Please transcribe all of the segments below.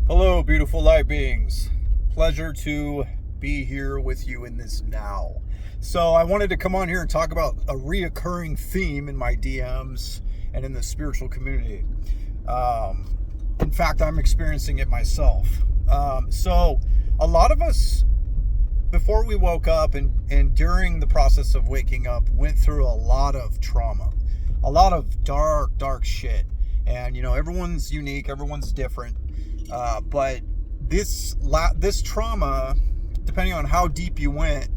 Hello, beautiful light beings. Pleasure to be here with you in this now. So, I wanted to come on here and talk about a reoccurring theme in my DMs and in the spiritual community. In fact, I'm experiencing it myself. So, a lot of us, before we woke up and during the process of waking up, went through a lot of trauma, a lot of dark shit. And, everyone's unique, everyone's different. But this trauma, depending on how deep you went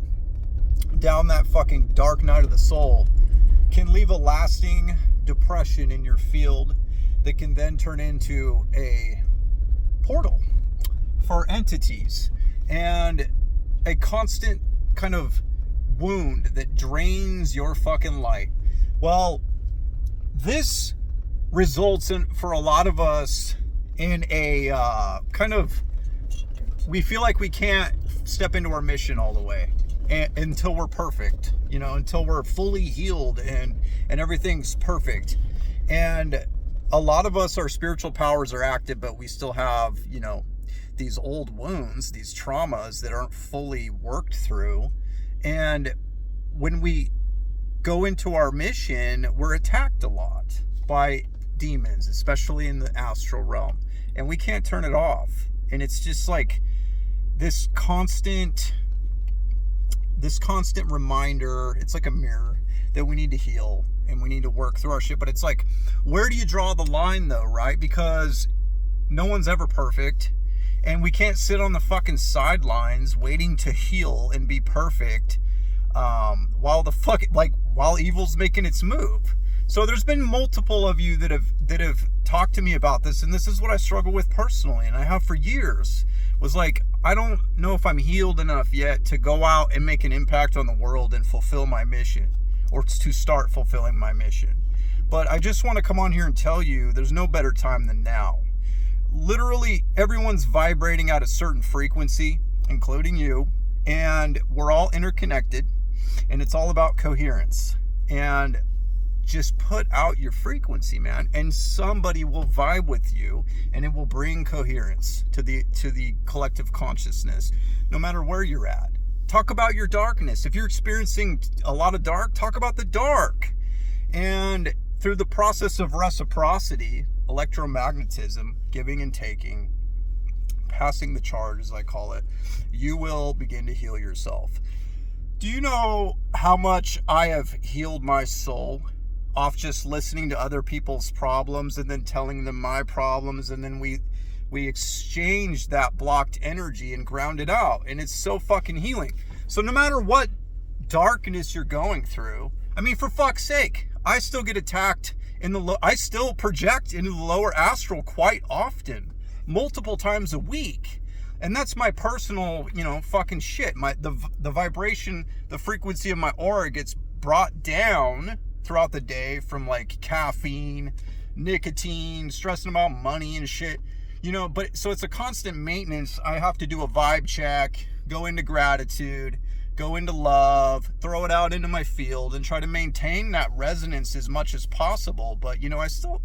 down that fucking dark night of the soul, can leave a lasting depression in your field that can then turn into a portal for entities and a constant kind of wound that drains your fucking light. Well, this results in, for a lot of us, in a we feel like we can't step into our mission all the way until we're perfect, until we're fully healed and everything's perfect. And a lot of us, our spiritual powers are active, but we still have, these old wounds, these traumas that aren't fully worked through. And when we go into our mission, we're attacked a lot by demons, especially in the astral realm, and we can't turn it off. And it's just like this constant reminder. It's like a mirror that we need to heal and we need to work through our shit. But it's like, where do you draw the line though, right? Because no one's ever perfect, and we can't sit on the fucking sidelines waiting to heal and be perfect while evil's making its move. So there's been multiple of you that have talked to me about this, and this is what I struggle with personally, and I have for years. Was like, I don't know if I'm healed enough yet to go out and make an impact on the world and fulfill my mission, or to start fulfilling my mission. But I just want to come on here and tell you there's no better time than now. Literally everyone's vibrating at a certain frequency, including you, and we're all interconnected, and it's all about coherence. And just put out your frequency, man, and somebody will vibe with you, and it will bring coherence to the collective consciousness, no matter where you're at. Talk about your darkness. If you're experiencing a lot of dark, talk about the dark. And through the process of reciprocity, electromagnetism, giving and taking, passing the charge, as I call it, you will begin to heal yourself. Do you know how much I have healed my soul off just listening to other people's problems and then telling them my problems, and then we exchange that blocked energy and ground it out, and it's so fucking healing. So no matter what darkness you're going through, I mean, for fuck's sake, I still get attacked I still project into the lower astral quite often, multiple times a week. And that's my personal, fucking shit. The vibration, the frequency of my aura gets brought down throughout the day from like caffeine, nicotine, stressing about money and shit, but so it's a constant maintenance. I have to do a vibe check, go into gratitude, go into love, throw it out into my field, and try to maintain that resonance as much as possible. But I still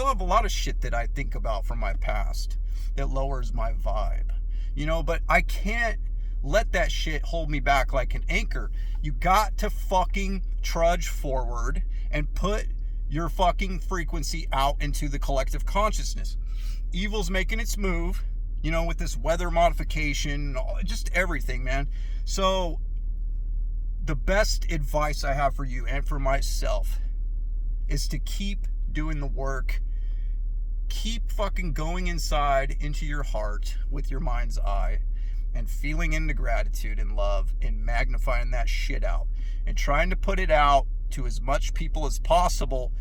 have a lot of shit that I think about from my past that lowers my vibe, but I can't let that shit hold me back like an anchor. You got to fucking trudge forward and put your fucking frequency out into the collective consciousness. Evil's making its move, with this weather modification, just everything, man. So the best advice I have for you and for myself is to keep doing the work. Keep fucking going inside into your heart with your mind's eye, and feeling into gratitude and love, and magnifying that shit out and trying to put it out to as much people as possible,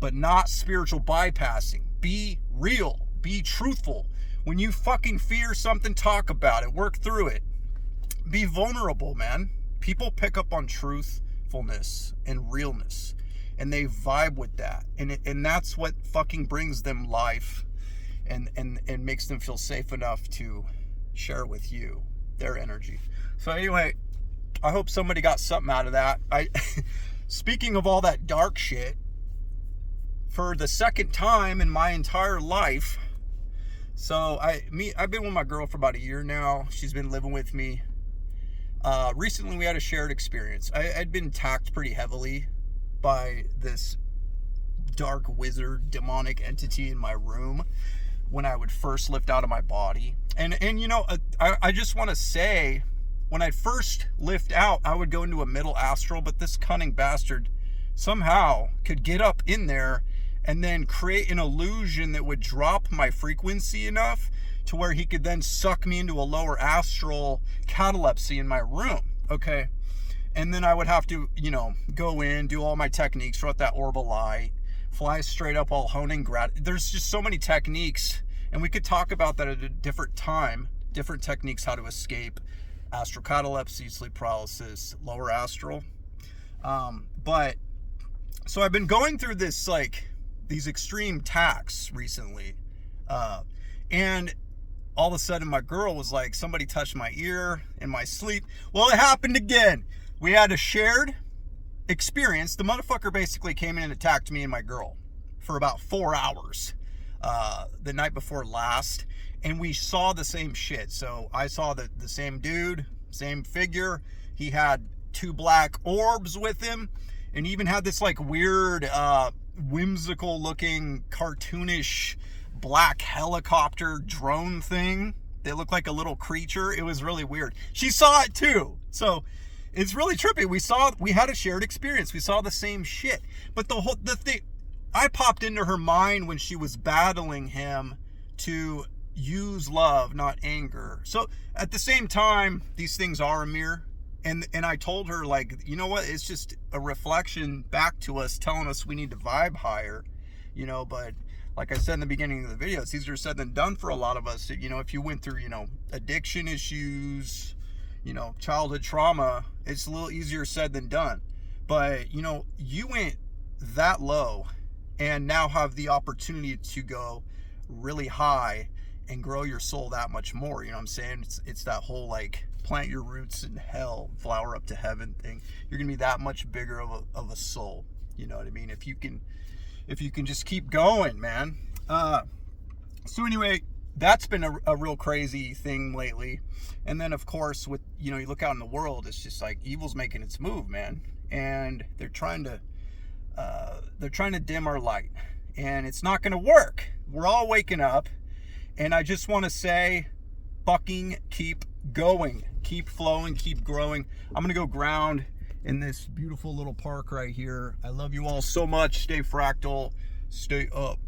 but not spiritual bypassing. Be real, be truthful. When you fucking fear something, talk about it, work through it. Be vulnerable, man. People pick up on truthfulness and realness, and they vibe with that. And that's what fucking brings them life and makes them feel safe enough to share with you their energy. So anyway, I hope somebody got something out of that. Speaking of all that dark shit, for the second time in my entire life, So I've been with my girl for about a year now. She's been living with me. Recently we had a shared experience. I'd been attacked pretty heavily by this dark wizard demonic entity in my room when I would first lift out of my body. And you know, I just want to say, when I'd first lift out, I would go into a middle astral, but this cunning bastard somehow could get up in there and then create an illusion that would drop my frequency enough to where he could then suck me into a lower astral catalepsy in my room. Okay. And then I would have to, you know, go in, do all my techniques throughout that orb of light, fly straight up while honing there's just so many techniques, and we could talk about that at a different time, different techniques, how to escape astral catalepsy, sleep paralysis, lower astral. But so I've been going through this, like, these extreme attacks recently, and all of a sudden my girl was like, somebody touched my ear in my sleep. Well, it happened again. We had a shared experience. The motherfucker basically came in and attacked me and my girl for about 4 hours the night before last, and we saw the same shit. So I saw the same dude, same figure. He had 2 black orbs with him, and he even had this like weird whimsical looking cartoonish black helicopter drone thing that looked like a little creature. It was really weird. She saw it too, so it's really trippy. We had a shared experience. We saw the same shit. But the thing, I popped into her mind when she was battling him to use love, not anger. So at the same time, these things are a mirror. And I told her, like, you know what? It's just a reflection back to us, telling us we need to vibe higher, you know. But like I said in the beginning of the video, it's easier said than done for a lot of us. You know, if you went through, you know, addiction issues, you know, childhood trauma, it's a little easier said than done. But, you know, you went that low and now have the opportunity to go really high and grow your soul that much more. You know what I'm saying? It's that whole, like, plant your roots in hell, flower up to heaven thing. You're gonna be that much bigger of a soul. You know what I mean? If you can just keep going, man. So anyway, that's been a real crazy thing lately. And then of course, with, you know, you look out in the world, it's just like evil's making its move, man. And they're trying to dim our light, and it's not gonna work. We're all waking up, and I just want to say, fucking keep going, keep flowing, keep growing. I'm gonna go ground in this beautiful little park right here. I love you all so much. Stay fractal, stay up.